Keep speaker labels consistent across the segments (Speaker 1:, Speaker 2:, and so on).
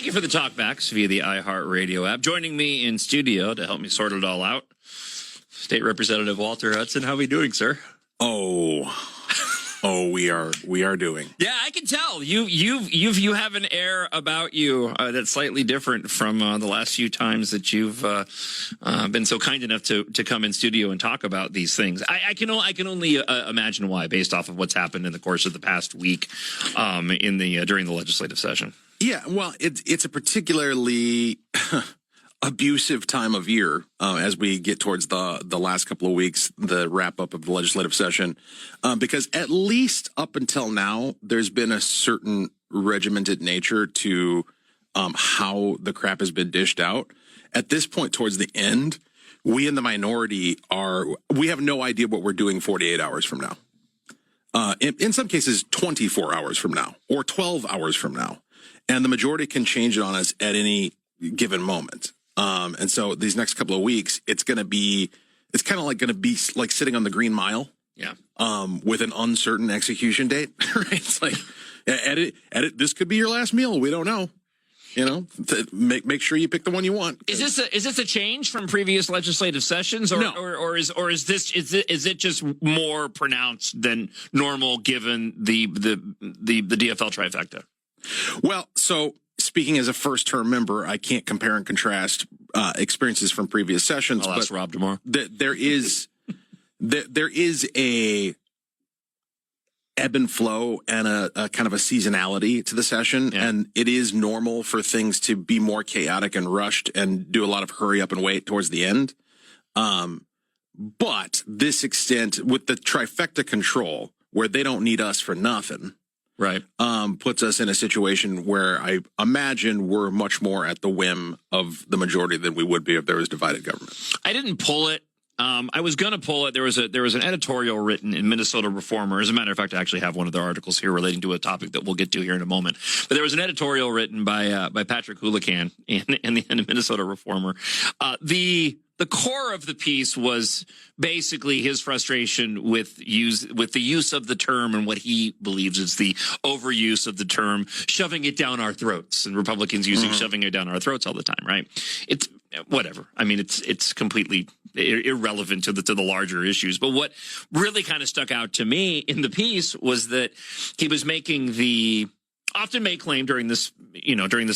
Speaker 1: Thank you for the talkbacks via the iHeartRadio app. Joining me in studio to help me sort it all out, State Representative Walter Hudson. How are we doing, sir?
Speaker 2: We are doing.
Speaker 1: Yeah, I can tell you have an air about you that's slightly different from the last few times that you've been so kind enough to come in studio and talk about these things. I can only imagine why, based off of what's happened in the course of the past week during the legislative session.
Speaker 2: Yeah, well, it's a particularly abusive time of year as we get towards the last couple of weeks, the wrap up of the legislative session, because at least up until now, there's been a certain regimented nature to how the crap has been dished out. At this point, towards the end, we in the minority we have no idea what we're doing 48 hours from now. In some cases, 24 hours from now or 12 hours from now. And the majority can change it on us at any given moment. And so these next couple of weeks, it's kind of like going to be like sitting on the Green Mile.
Speaker 1: Yeah.
Speaker 2: With an uncertain execution date. Right? It's like, edit. This could be your last meal. We don't know. You know, make sure you pick the one you want.
Speaker 1: Is this a change from previous legislative sessions, or
Speaker 2: No.
Speaker 1: or is it just more pronounced than normal given the DFL trifecta?
Speaker 2: Well, so speaking as a first-term member, I can't compare and contrast experiences from previous sessions.
Speaker 1: I'll ask Rob tomorrow.
Speaker 2: There is a ebb and flow and a kind of a seasonality to the session, and it is normal for things to be more chaotic and rushed and do a lot of hurry up and wait towards the end. But this extent with the trifecta control, where they don't need us for nothing.
Speaker 1: Right.
Speaker 2: Puts us in a situation where I imagine we're much more at the whim of the majority than we would be if there was divided government.
Speaker 1: I didn't pull it. I was going to pull it. There was an editorial written in Minnesota Reformer. As a matter of fact, I actually have one of their articles here relating to a topic that we'll get to here in a moment. But there was an editorial written by Patrick Houlihan in the Minnesota Reformer. The core of the piece was basically his frustration with the use of the term and what he believes is the overuse of the term, shoving it down our throats, and Republicans using shoving it down our throats all the time. Right? It's whatever. I mean, it's completely irrelevant to the larger issues. But what really kind of stuck out to me in the piece was that he was making the often made claim during this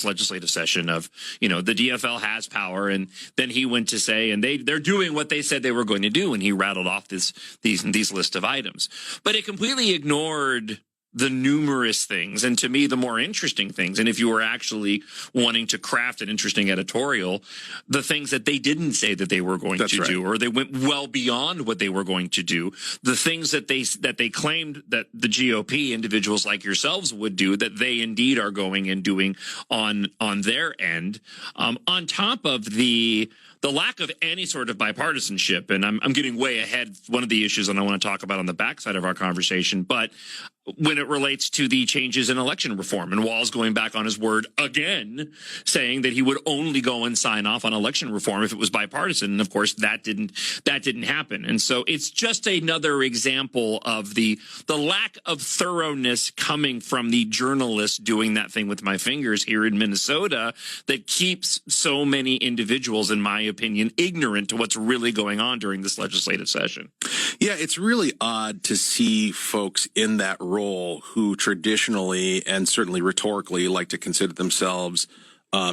Speaker 1: legislative session of, the DFL has power. And then he went to say, and they're doing what they said they were going to do. And he rattled off these list of items, but it completely ignored the numerous things, and to me, the more interesting things. And if you were actually wanting to craft an interesting editorial, the things that they didn't say that they were going to do, or they went well beyond what they were going to do, the things that they claimed that the GOP individuals like yourselves would do, that they indeed are going and doing on their end, on top of the lack of any sort of bipartisanship. And I'm getting way ahead. One of the issues that I want to talk about on the backside of our conversation, but when it relates to the changes in election reform, and Walz going back on his word again, saying that he would only go and sign off on election reform if it was bipartisan. And of course, that didn't happen. And so it's just another example of the lack of thoroughness coming from the journalists doing that thing with my fingers here in Minnesota that keeps so many individuals, in my opinion, ignorant to what's really going on during this legislative session.
Speaker 2: Yeah, it's really odd to see folks in that role who traditionally and certainly rhetorically like to consider themselves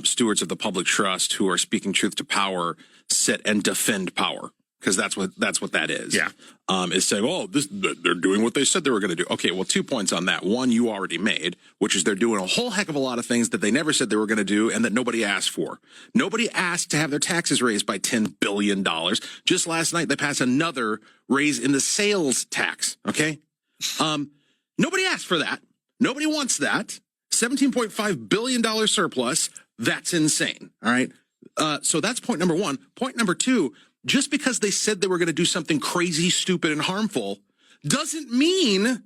Speaker 2: stewards of the public trust, who are speaking truth to power, sit and defend power, because that's what that is.
Speaker 1: Yeah,
Speaker 2: is saying, they're doing what they said they were going to do. Okay, well, 2 points on that. One, you already made, which is they're doing a whole heck of a lot of things that they never said they were going to do and that nobody asked for. Nobody asked to have their taxes raised by $10 billion. Just last night, they passed another raise in the sales tax. Okay. Nobody asked for that. Nobody wants that. $17.5 billion surplus. That's insane. All right. So that's point number one. Point number two, just because they said they were going to do something crazy, stupid, and harmful doesn't mean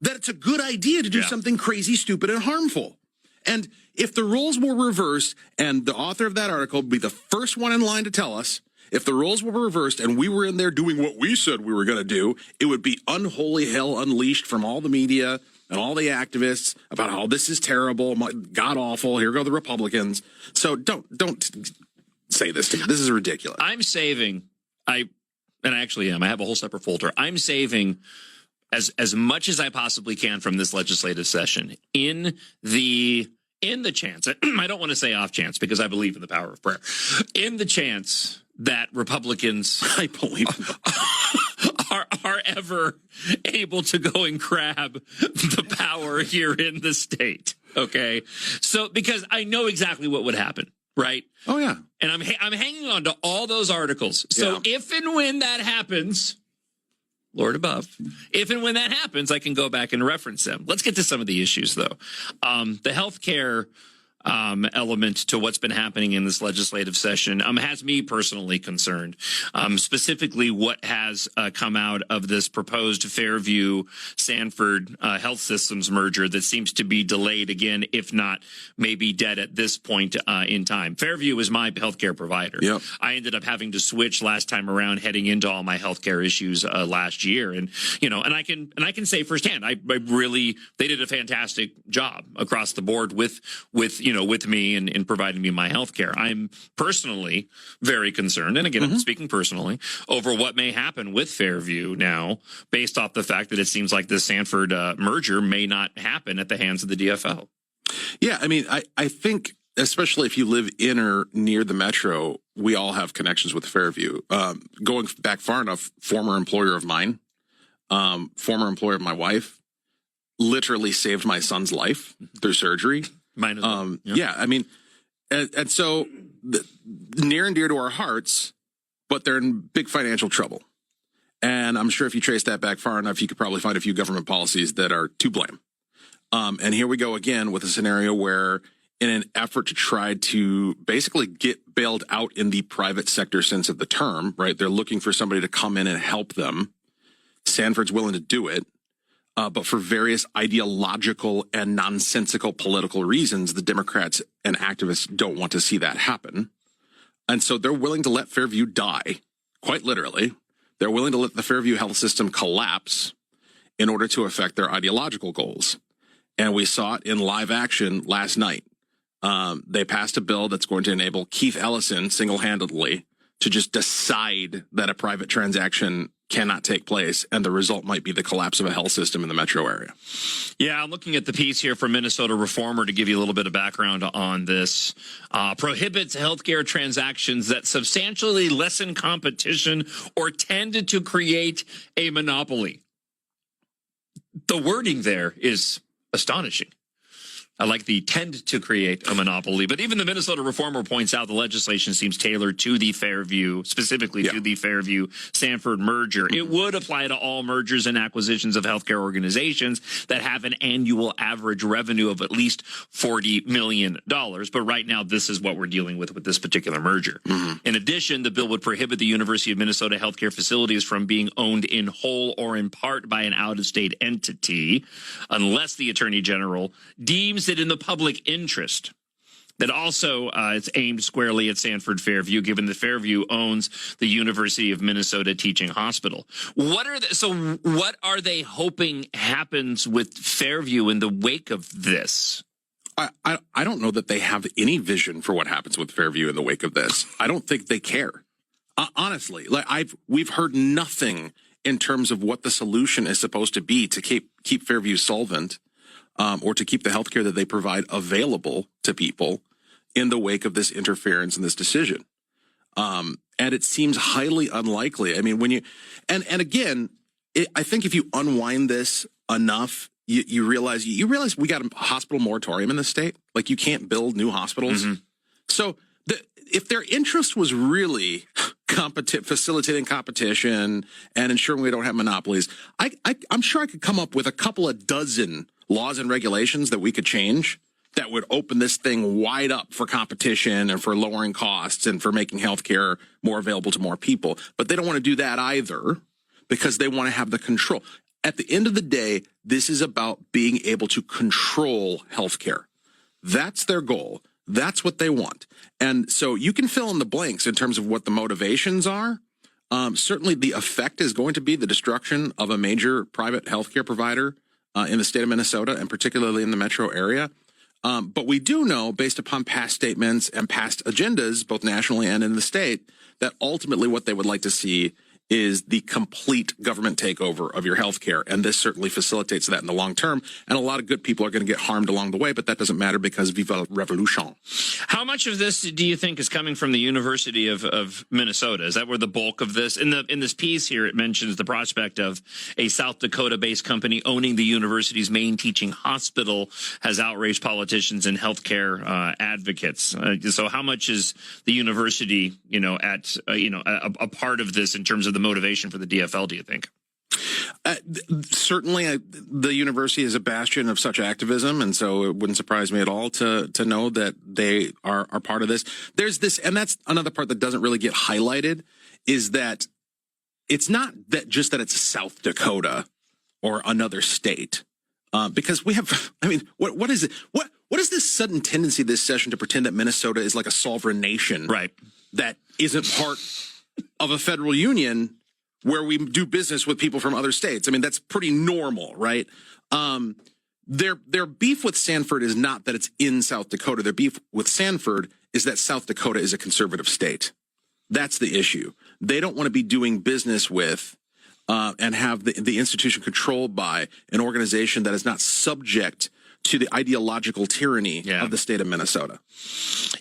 Speaker 2: that it's a good idea to do something crazy, stupid, and harmful. And if the roles were reversed, and the author of that article would be the first one in line to tell us, if the roles were reversed and we were in there doing what we said we were going to do, it would be unholy hell unleashed from all the media and all the activists about how this is terrible, god awful. Here go the Republicans. So don't say this to me. This is ridiculous.
Speaker 1: I'm saving. I actually am. I have a whole separate folder. I'm saving as much as I possibly can from this legislative session in the chance. I don't want to say off chance because I believe in the power of prayer. In the chance that Republicans,
Speaker 2: I believe
Speaker 1: are ever able to go and grab the power here in the state. Okay, so because I know exactly what would happen. Right.
Speaker 2: Oh, yeah.
Speaker 1: And I'm hanging on to all those articles. So if and when that happens, Lord above, if and when that happens, I can go back and reference them. Let's get to some of the issues, though. The healthcare element to what's been happening in this legislative session has me personally concerned. Specifically, what has come out of this proposed Fairview Sanford health systems merger that seems to be delayed again, if not maybe dead at this point in time. Fairview is my healthcare provider.
Speaker 2: Yep.
Speaker 1: I ended up having to switch last time around, heading into all my healthcare issues last year, and I can say firsthand, I really they did a fantastic job across the board with me and in providing me my health care. I'm personally very concerned, and again, I'm speaking personally, over what may happen with Fairview now, based off the fact that it seems like the Sanford merger may not happen at the hands of the DFL.
Speaker 2: Yeah, I mean, I think, especially if you live in or near the metro, we all have connections with Fairview. Going back far enough, former employer of mine, former employer of my wife, literally saved my son's life through surgery.
Speaker 1: Mine as well.
Speaker 2: Yeah, I mean, and so near and dear to our hearts, but they're in big financial trouble. And I'm sure if you trace that back far enough, you could probably find a few government policies that are to blame. And here we go again with a scenario where, in an effort to try to basically get bailed out in the private sector sense of the term, right? They're looking for somebody to come in and help them. Sanford's willing to do it. But for various ideological and nonsensical political reasons, the Democrats and activists don't want to see that happen. And so they're willing to let Fairview die, quite literally. They're willing to let the Fairview health system collapse in order to affect their ideological goals. And we saw it in live action last night. They passed a bill that's going to enable Keith Ellison single-handedly to just decide that a private transaction cannot take place, and the result might be the collapse of a health system in the metro area.
Speaker 1: Yeah, I'm looking at the piece here from Minnesota Reformer to give you a little bit of background on this. Prohibits healthcare transactions that substantially lessen competition or tend to create a monopoly. The wording there is astonishing. I like the tend to create a monopoly, but even the Minnesota Reformer points out the legislation seems tailored to the Fairview, specifically to the Fairview Sanford merger. It would apply to all mergers and acquisitions of healthcare organizations that have an annual average revenue of at least $40 million. But right now, this is what we're dealing with this particular merger. In addition, the bill would prohibit the University of Minnesota healthcare facilities from being owned in whole or in part by an out-of-state entity, unless the Attorney General deems it in the public interest. That also it's aimed squarely at Sanford Fairview, given that Fairview owns the University of Minnesota Teaching Hospital. What are they hoping happens with Fairview in the wake of this?
Speaker 2: I don't know that they have any vision for what happens with Fairview in the wake of this. I don't think they care. Honestly, we've heard nothing in terms of what the solution is supposed to be to keep Fairview solvent. Or to keep the healthcare that they provide available to people in the wake of this interference and this decision. And it seems highly unlikely. I mean, when you, and again, I think if you unwind this enough, you realize we got a hospital moratorium in the state. Like, you can't build new hospitals. So if their interest was really facilitating competition and ensuring we don't have monopolies, I'm sure I could come up with a couple of dozen laws and regulations that we could change that would open this thing wide up for competition and for lowering costs and for making healthcare more available to more people. But they don't want to do that either, because they want to have the control. At the end of the day, this is about being able to control healthcare. That's their goal. That's what they want. And so you can fill in the blanks in terms of what the motivations are. Certainly the effect is going to be the destruction of a major private healthcare provider in the state of Minnesota, and particularly in the metro area. But we do know, based upon past statements and past agendas, both nationally and in the state, that ultimately what they would like to see is the complete government takeover of your health care. And this certainly facilitates that in the long term. And a lot of good people are going to get harmed along the way, but that doesn't matter because viva revolution.
Speaker 1: How much of this do you think is coming from the University of Minnesota? Is that where the bulk of this? In this piece here, it mentions the prospect of a South Dakota-based company owning the university's main teaching hospital has outraged politicians and healthcare advocates. So how much is the university, a part of this in terms of the motivation for the DFL, do you think?
Speaker 2: Certainly, the university is a bastion of such activism, and so it wouldn't surprise me at all to know that they are part of this. There's this, and that's another part that doesn't really get highlighted, is that it's not that just that it's South Dakota or another state, because we have. I mean, what is it? What is this sudden tendency this session to pretend that Minnesota is like a sovereign nation,
Speaker 1: right? That
Speaker 2: isn't part of a federal union where we do business with people from other states. I mean, that's pretty normal, right? Their beef with Sanford is not that it's in South Dakota. Their beef with Sanford is that South Dakota is a conservative state. That's the issue. They don't want to be doing business with and have the institution controlled by an organization that is not subject to the ideological tyranny of the state of Minnesota.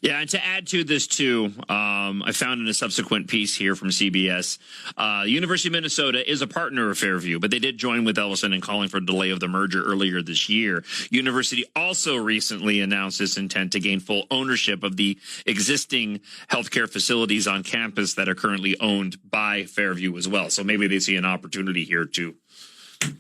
Speaker 1: Yeah, and to add to this, too, I found in a subsequent piece here from CBS, the University of Minnesota is a partner of Fairview, but they did join with Ellison in calling for a delay of the merger earlier this year. University also recently announced its intent to gain full ownership of the existing healthcare facilities on campus that are currently owned by Fairview as well. So maybe they see an opportunity here to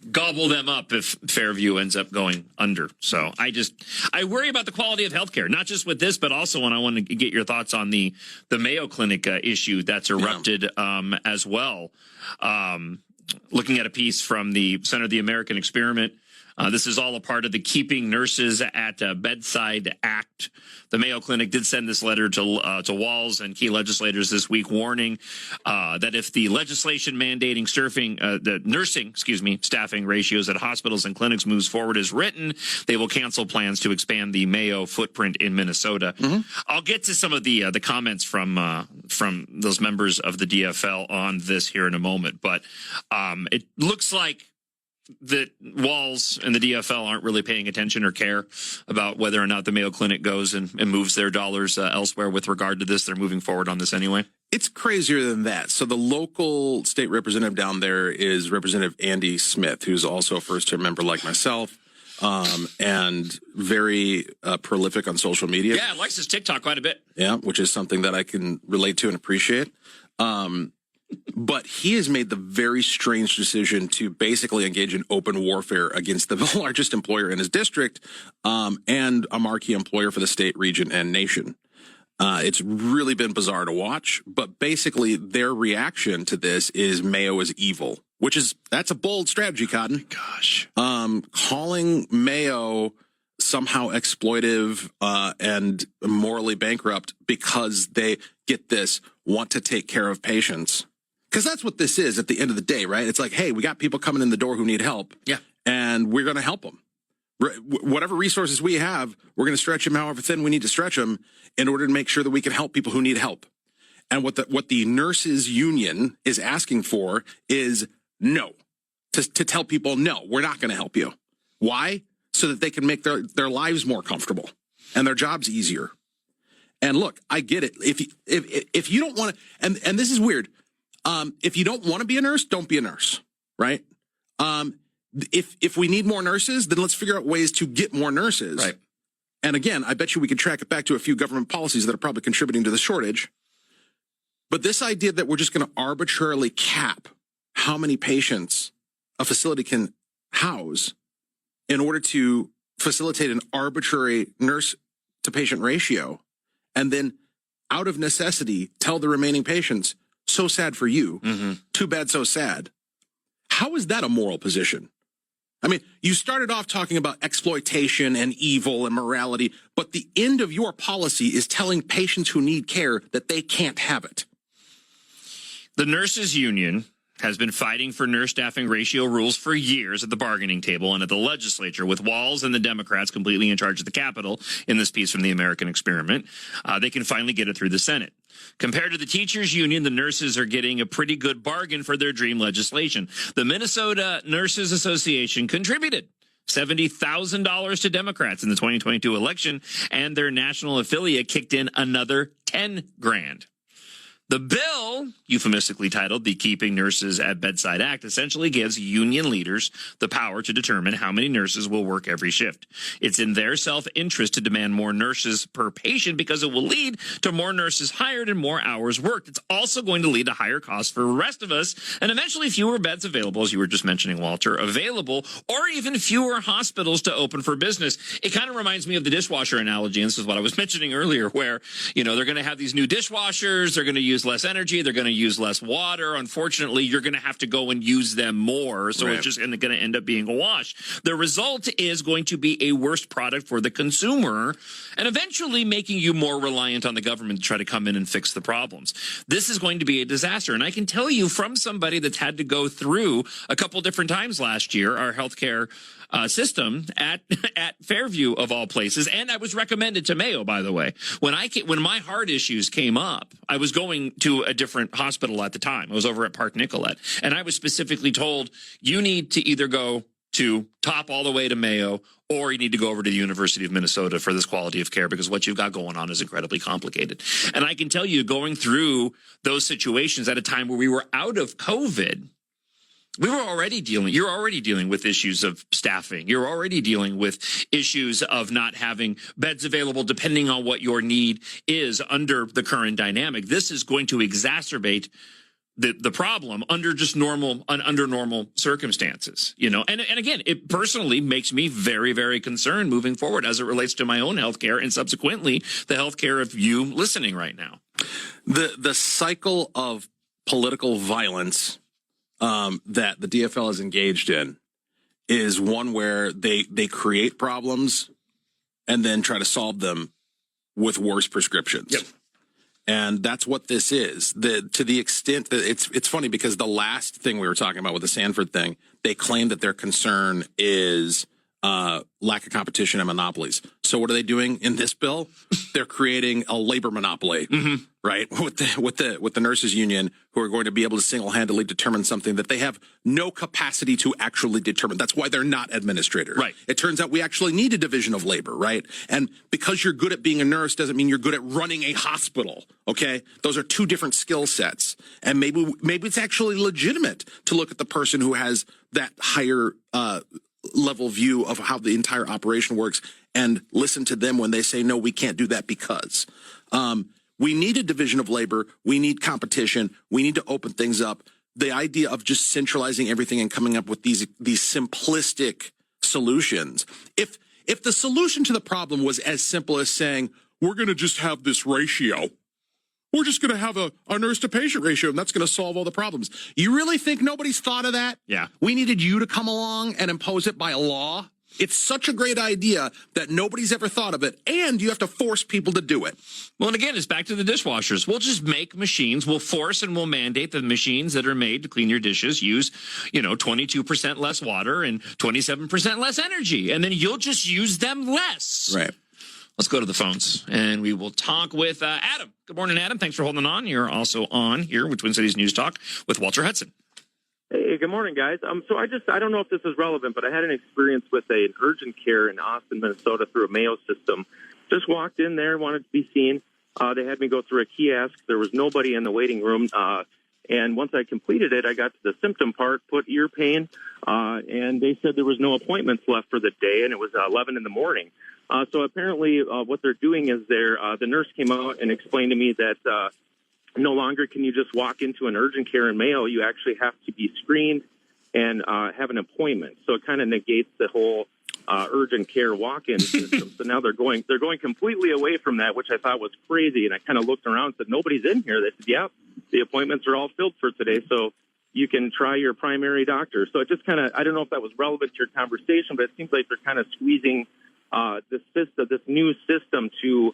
Speaker 1: gobble them up if Fairview ends up going under. So I worry about the quality of healthcare, not just with this, but also when I want to get your thoughts on the Mayo Clinic issue that's erupted as well. Looking at a piece from the Center of the American Experiment, this is all a part of the Keeping Nurses at Bedside Act. The Mayo Clinic did send this letter to Walz and key legislators this week, warning that if the legislation mandating the nursing staffing ratios at hospitals and clinics moves forward as written, they will cancel plans to expand the Mayo footprint in Minnesota. Mm-hmm. I'll get to some of the comments from those members of the DFL on this here in a moment, but it looks like that Walz and the DFL aren't really paying attention or care about whether or not the Mayo Clinic goes and moves their dollars elsewhere with regard to this. They're moving forward on this anyway.
Speaker 2: It's crazier than that. So the local state representative down there is Representative Andy Smith, who's also a first-term member like myself, and very prolific on social media.
Speaker 1: Yeah, likes his TikTok quite a bit.
Speaker 2: Yeah, which is something that I can relate to and appreciate. But he has made the very strange decision to basically engage in open warfare against the largest employer in his district and a marquee employer for the state, region, and nation. It's really been bizarre to watch, but basically their reaction to this is Mayo is evil, that's a bold strategy, Cotton.
Speaker 1: Gosh.
Speaker 2: Calling Mayo somehow exploitive and morally bankrupt because they, get this, want to take care of patients. Because that's what this is at the end of the day, right? It's like, hey, we got people coming in the door who need help.
Speaker 1: Yeah.
Speaker 2: And we're going to help them. Whatever resources we have, we're going to stretch them however thin we need to stretch them in order to make sure that we can help people who need help. And what the nurses union is asking for is no. To tell people, no, we're not going to help you. Why? So that they can make their lives more comfortable and their jobs easier. And look, I get it. If you don't want to, and this is weird. If you don't want to be a nurse, don't be a nurse, right? If we need more nurses, then let's figure out ways to get more nurses.
Speaker 1: Right.
Speaker 2: And again, I bet you we could track it back to a few government policies that are probably contributing to the shortage. But this idea that we're just going to arbitrarily cap how many patients a facility can house in order to facilitate an arbitrary nurse-to-patient ratio, and then out of necessity tell the remaining patients, so sad for you. Mm-hmm. Too bad, so sad. How is that a moral position? I mean, you started off talking about exploitation and evil and morality, but the end of your policy is telling patients who need care that they can't have it.
Speaker 1: The nurses union has been fighting for nurse staffing ratio rules for years at the bargaining table and at the legislature, with Walz and the Democrats completely in charge of the Capitol in this piece from the American Experiment. They can finally get it through the Senate. Compared to the teachers union, the nurses are getting a pretty good bargain for their dream legislation. The Minnesota Nurses Association contributed $70,000 to Democrats in the 2022 election, and their national affiliate kicked in another $10,000. The bill, euphemistically titled the Keeping Nurses at Bedside Act, essentially gives union leaders the power to determine how many nurses will work every shift. It's in their self-interest to demand more nurses per patient because it will lead to more nurses hired and more hours worked. It's also going to lead to higher costs for the rest of us and eventually fewer beds available, as you were just mentioning, Walter, available, or even fewer hospitals to open for business. It kind of reminds me of the dishwasher analogy, and this is what I was mentioning earlier, where, they're going to have these new dishwashers, they're going to use less energy, they're going to use less water. Unfortunately, you're going to have to go and use them more, so It's just going to end up being a wash. The result is going to be a worse product for the consumer and eventually making you more reliant on the government to try to come in and fix the problems. This is going to be a disaster, and I can tell you from somebody that's had to go through a couple different times last year, our healthcare system at Fairview of all places, and I was recommended to Mayo, by the way. When my heart issues came up, I was going to a different hospital at the time. I was over at Park Nicollet, and I was specifically told, you need to either go to top all the way to Mayo, or you need to go over to the University of Minnesota for this quality of care, because what you've got going on is incredibly complicated. And I can tell you, going through those situations at a time where we were out of COVID, you're already dealing with issues of staffing. You're already dealing with issues of not having beds available depending on what your need is under the current dynamic. This is going to exacerbate the problem under normal circumstances, And again, it personally makes me very, very concerned moving forward as it relates to my own healthcare and subsequently the healthcare of you listening right now.
Speaker 2: The cycle of political violence that the DFL is engaged in is one where they create problems and then try to solve them with worse prescriptions.
Speaker 1: Yep.
Speaker 2: And that's what this is. To the extent that it's funny, because the last thing we were talking about with the Sanford thing, they claim that their concern is lack of competition and monopolies. So what are they doing in this bill? They're creating a labor monopoly, right? With the nurses union, who are going to be able to single-handedly determine something that they have no capacity to actually determine. That's why they're not administrators.
Speaker 1: Right.
Speaker 2: It turns out we actually need a division of labor, right? And because you're good at being a nurse doesn't mean you're good at running a hospital. Okay, those are two different skill sets, and maybe it's actually legitimate to look at the person who has that higher level view of how the entire operation works and listen to them when they say, no, we can't do that because we need a division of labor. We need competition. We need to open things up. The idea of just centralizing everything and coming up with these simplistic solutions. If the solution to the problem was as simple as saying, we're going to just have this ratio, we're just going to have a nurse to patient ratio, and that's going to solve all the problems. You really think nobody's thought of that?
Speaker 1: Yeah.
Speaker 2: We needed you to come along and impose it by a law. It's such a great idea that nobody's ever thought of it, and you have to force people to do it.
Speaker 1: Well, and again, it's back to the dishwashers. We'll just make machines. We'll force and we'll mandate that the machines that are made to clean your dishes use, 22% less water and 27% less energy, and then you'll just use them less.
Speaker 2: Right.
Speaker 1: Let's go to the phones, and we will talk with Adam. Good morning, Adam. Thanks for holding on. You're also on here with Twin Cities News Talk with Walter Hudson.
Speaker 3: Hey, good morning, guys. So I don't know if this is relevant, but I had an experience with an urgent care in Austin, Minnesota through a Mayo system. Just walked in there, wanted to be seen. They had me go through a kiosk. There was nobody in the waiting room. And once I completed it, I got to the symptom part, put ear pain, and they said there was no appointments left for the day, and it was 11 in the morning. So apparently what they're doing is the nurse came out and explained to me that no longer can you just walk into an urgent care in Mayo. You actually have to be screened and have an appointment. So it kind of negates the whole urgent care walk-in system. So now they're going completely away from that, which I thought was crazy. And I kind of looked around and said, nobody's in here. They said, yeah, the appointments are all filled for today. So you can try your primary doctor. So it just kind of, I don't know if that was relevant to your conversation, but it seems like they're kind of squeezing this new system to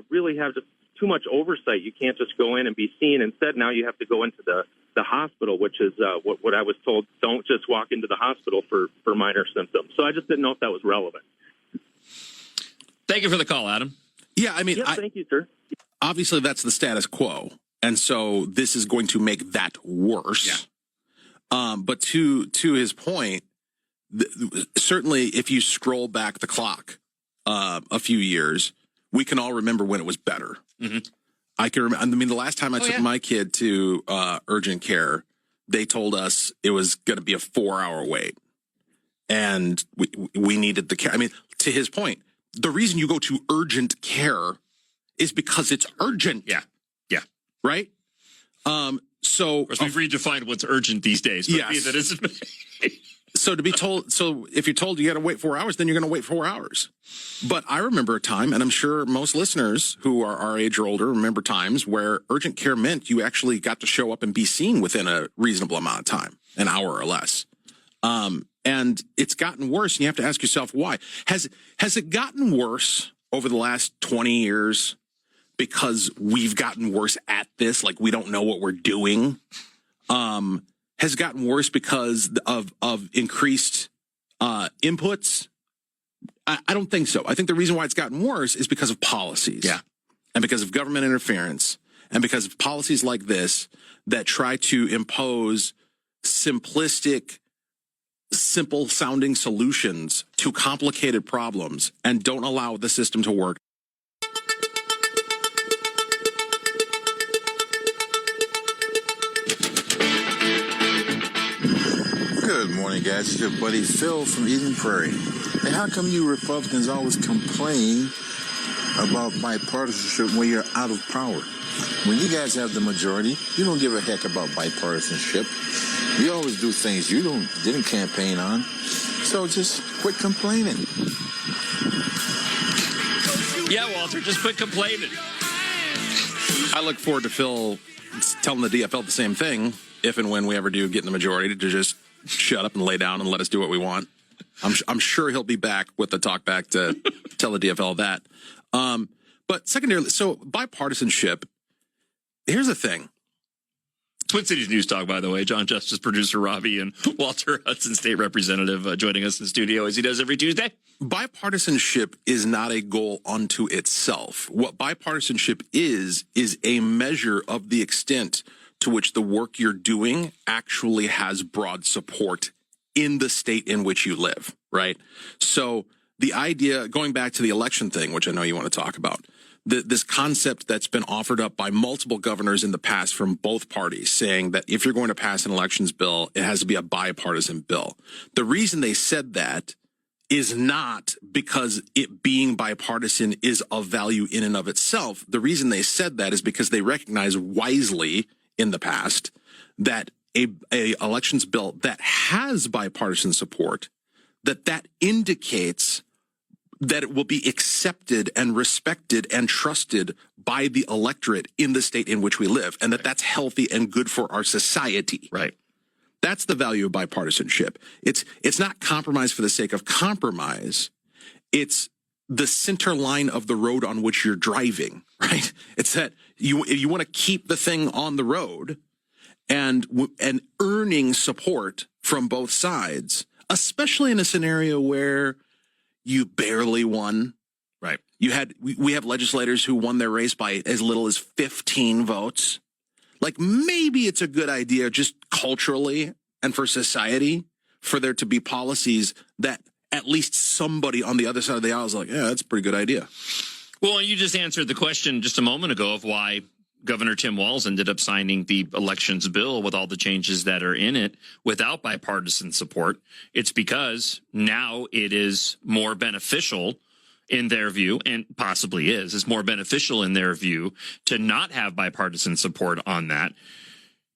Speaker 3: really have just too much oversight. You can't just go in and be seen. Instead, now you have to go into the hospital, which is what I was told. Don't just walk into the hospital for minor symptoms. So I just didn't know if that was relevant.
Speaker 1: Thank you for the call, Adam.
Speaker 2: Yeah, I mean,
Speaker 3: thank you, sir.
Speaker 2: Obviously, that's the status quo. And so this is going to make that worse. Yeah. But to his point, certainly if you scroll back the clock a few years, we can all remember when it was better. Mm-hmm. I can remember. I mean, the last time I took my kid to urgent care, they told us it was going to be a 4-hour wait, and we needed the care. I mean, to his point, the reason you go to urgent care is because it's urgent.
Speaker 1: Yeah. Yeah.
Speaker 2: Right. So
Speaker 1: of course, we've redefined what's urgent these days. But
Speaker 2: yes.
Speaker 1: That isn't.
Speaker 2: So to be told, so if you're told you got to wait 4 hours, then you're going to wait 4 hours. But I remember a time, and I'm sure most listeners who are our age or older remember times where urgent care meant you actually got to show up and be seen within a reasonable amount of time, an hour or less. And it's gotten worse, and you have to ask yourself why. Has it gotten worse over the last 20 years because we've gotten worse at this, like we don't know what we're doing? Has gotten worse because of increased inputs? I don't think so. I think the reason why it's gotten worse is because of policies. Yeah. And because of government interference and because of policies like this that try to impose simplistic, simple sounding solutions to complicated problems and don't allow the system to work.
Speaker 4: Good morning, guys. It's your buddy Phil from Eden Prairie. Hey, how come you Republicans always complain about bipartisanship when you're out of power? When you guys have the majority, you don't give a heck about bipartisanship. You always do things you didn't campaign on. So just quit complaining.
Speaker 1: Yeah, Walter, just quit complaining.
Speaker 2: I look forward to Phil telling the DFL the same thing if and when we ever do get in the majority, to just shut up and lay down and let us do what we want. I'm sure he'll be back with the talk back to tell the DFL that. But secondarily, so bipartisanship, here's the thing.
Speaker 1: Twin Cities News Talk, by the way. Jon Justice, producer Robbie, and Walter Hudson, state representative, joining us in the studio as he does every Tuesday.
Speaker 2: Bipartisanship is not a goal unto itself. What bipartisanship is a measure of the extent to which the work you're doing actually has broad support in the state in which you live, right? So the idea, going back to the election thing, which I know you want to talk about, this concept that's been offered up by multiple governors in the past from both parties, saying that if you're going to pass an elections bill, it has to be a bipartisan bill. The reason they said that is not because it being bipartisan is of value in and of itself. The reason they said that is because they recognize wisely in the past that a elections bill that has bipartisan support, that indicates that it will be accepted and respected and trusted by the electorate in the state in which we live, and that's healthy and good for our society.
Speaker 1: Right.
Speaker 2: That's the value of bipartisanship. It's not compromise for the sake of compromise. It's the center line of the road on which you're driving, right? It's that you want to keep the thing on the road and earning support from both sides, especially in a scenario where you barely won.
Speaker 1: Right.
Speaker 2: We have legislators who won their race by as little as 15 votes. Like, maybe it's a good idea just culturally and for society for there to be policies that at least somebody on the other side of the aisle is like, yeah, that's a pretty good idea.
Speaker 1: Well, you just answered the question just a moment ago of why Governor Tim Walz ended up signing the elections bill with all the changes that are in it without bipartisan support. It's because now it is more beneficial in their view, and possibly is more beneficial in their view to not have bipartisan support on that.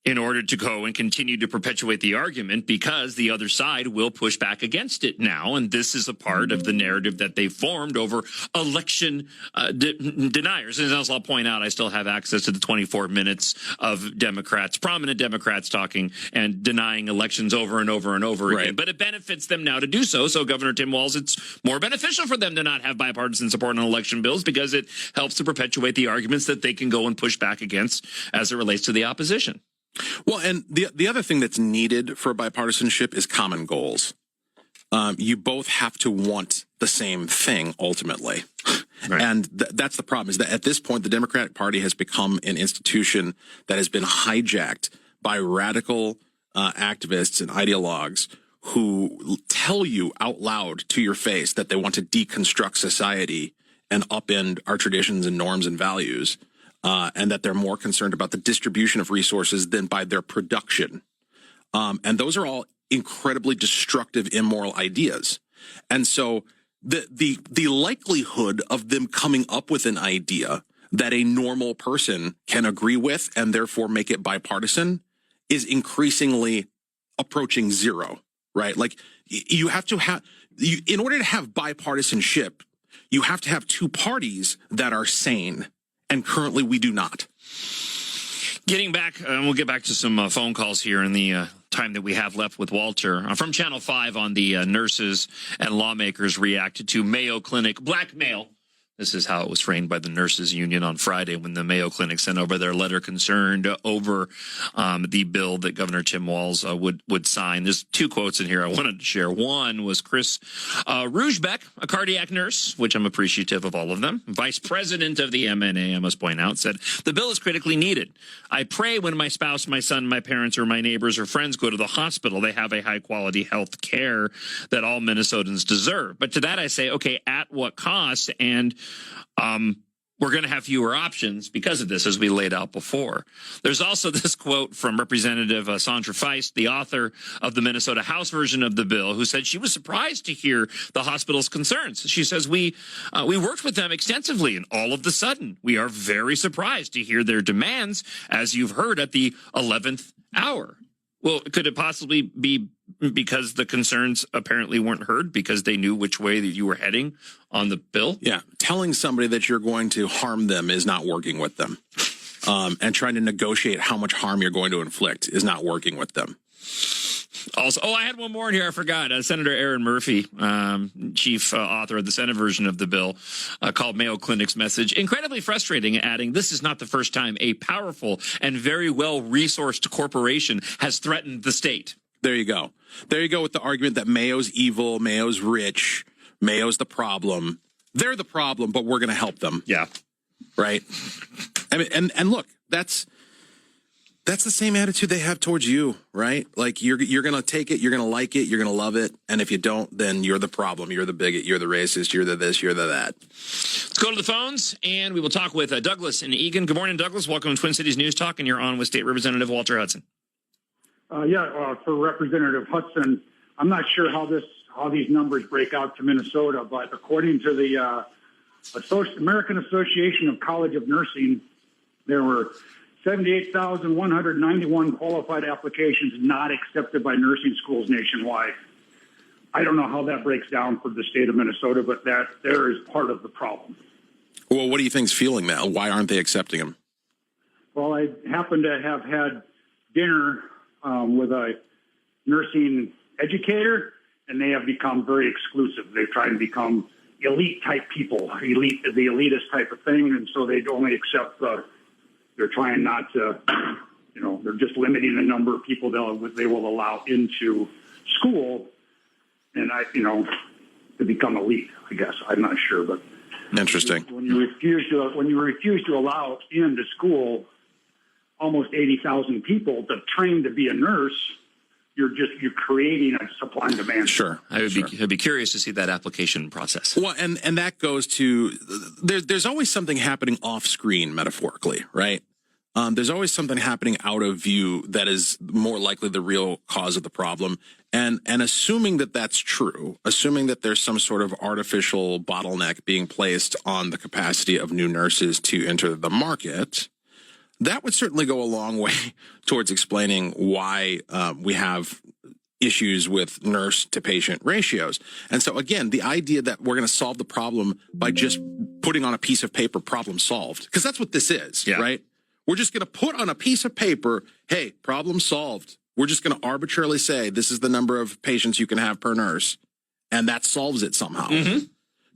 Speaker 1: in order to go and continue to perpetuate the argument, because the other side will push back against it now. And this is a part of the narrative that they formed over election deniers. And as I'll point out, I still have access to the 24 minutes of Democrats, prominent Democrats, talking and denying elections over and over and over again. But it benefits them now to do so. So Governor Tim Walz, it's more beneficial for them to not have bipartisan support on election bills, because it helps to perpetuate the arguments that they can go and push back against as it relates to the opposition.
Speaker 2: Well, and the other thing that's needed for bipartisanship is common goals. You both have to want the same thing ultimately. Right. And that's the problem, is that at this point, the Democratic Party has become an institution that has been hijacked by radical activists and ideologues who tell you out loud to your face that they want to deconstruct society and upend our traditions and norms and values. And that they're more concerned about the distribution of resources than by their production. And those are all incredibly destructive, immoral ideas. And so the likelihood of them coming up with an idea that a normal person can agree with and therefore make it bipartisan is increasingly approaching zero, right? Like you have to have, in order to have bipartisanship, you have to have two parties that are sane. And currently we do not.
Speaker 1: Getting back, we'll get back to some phone calls here in the time that we have left with Walter. From Channel 5 on the nurses and lawmakers reacted to Mayo Clinic blackmail. This is how it was framed by the nurses union on Friday when the Mayo Clinic sent over their letter concerned over the bill that Governor Tim Walz would sign. There's two quotes in here I wanted to share. One was Chris Rougebeck, a cardiac nurse, which I'm appreciative of all of them. Vice president of the MNA, I must point out, said, "The bill is critically needed. I pray when my spouse, my son, my parents, or my neighbors or friends go to the hospital, they have a high-quality health care that all Minnesotans deserve. But to that I say, okay, at what cost? And we're going to have fewer options because of this, as we laid out before." There's also this quote from Representative Sandra Feist, the author of the Minnesota House version of the bill, who said she was surprised to hear the hospital's concerns. She says, we worked with them extensively, and all of the sudden, we are very surprised to hear their demands, as you've heard, at the 11th hour. Well, could it possibly be because the concerns apparently weren't heard because they knew which way that you were heading on the bill?
Speaker 2: Yeah. Telling somebody that you're going to harm them is not working with them. And trying to negotiate how much harm you're going to inflict is not working with them.
Speaker 1: Also, I had one more in here. I forgot. Senator Aaron Murphy, chief author of the Senate version of the bill, called Mayo Clinic's message incredibly frustrating, adding, "This is not the first time a powerful and very well-resourced corporation has threatened the state."
Speaker 2: There you go. There you go with the argument that Mayo's evil, Mayo's rich, Mayo's the problem. They're the problem, but we're going to help them.
Speaker 1: Yeah.
Speaker 2: Right? I mean, and look, that's the same attitude they have towards you, right? Like you're going to take it, you're going to like it, you're going to love it, and if you don't, then you're the problem, you're the bigot, you're the racist, you're the this, you're the that.
Speaker 1: Let's go to the phones, and we will talk with Douglas in Eagan. Good morning, Douglas. Welcome to Twin Cities News Talk, and you're on with State Representative Walter Hudson.
Speaker 5: For Representative Hudson, I'm not sure how these numbers break out to Minnesota, but according to the American Association of College of Nursing, there were 78,191 qualified applications not accepted by nursing schools nationwide. I don't know how that breaks down for the state of Minnesota, but that there is part of the problem.
Speaker 2: Well, what do you think's fueling that? Why aren't they accepting them?
Speaker 5: Well, I happen to have had dinner with a nursing educator, and they have become very exclusive. They've tried to become elite type people, the elitist type of thing, and so they only accept they're trying not to, they're just limiting the number of people they will allow into school, and to become elite, I guess. I'm not sure, but
Speaker 2: interesting.
Speaker 5: When you refuse to allow into school almost 80,000 people to train to be a nurse, you're creating a supply and demand.
Speaker 2: Sure.
Speaker 1: I'd be curious to see that application process.
Speaker 2: Well, and that goes to there's always something happening off screen, metaphorically, right? There's always something happening out of view that is more likely the real cause of the problem. And assuming that that's true, assuming that there's some sort of artificial bottleneck being placed on the capacity of new nurses to enter the market, that would certainly go a long way towards explaining why we have issues with nurse to patient ratios. And so again, the idea that we're going to solve the problem by just putting on a piece of paper problem solved, because that's what this is, right? We're just going to put on a piece of paper, hey, problem solved. We're just going to arbitrarily say this is the number of patients you can have per nurse, and that solves it somehow.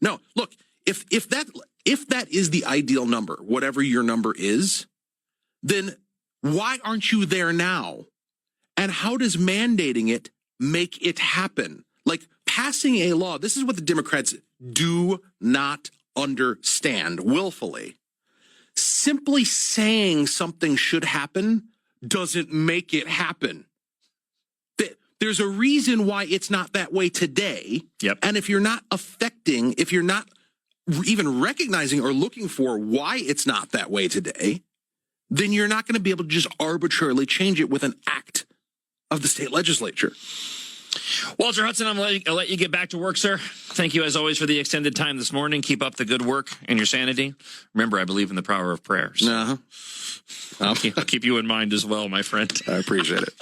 Speaker 2: No, look, if that is the ideal number, whatever your number is, then why aren't you there now? And how does mandating it make it happen? Like passing a law, this is what the Democrats do not understand willfully. Simply saying something should happen doesn't make it happen. There's a reason why it's not that way today. And if you're not if you're not even recognizing or looking for why it's not that way today, then you're not going to be able to just arbitrarily change it with an act of the state legislature.
Speaker 1: Walter Hudson, I'll let you get back to work, sir. Thank you, as always, for the extended time this morning. Keep up the good work and your sanity. Remember, I believe in the power of prayer. So I'll keep you in mind as well, my friend.
Speaker 2: I appreciate it.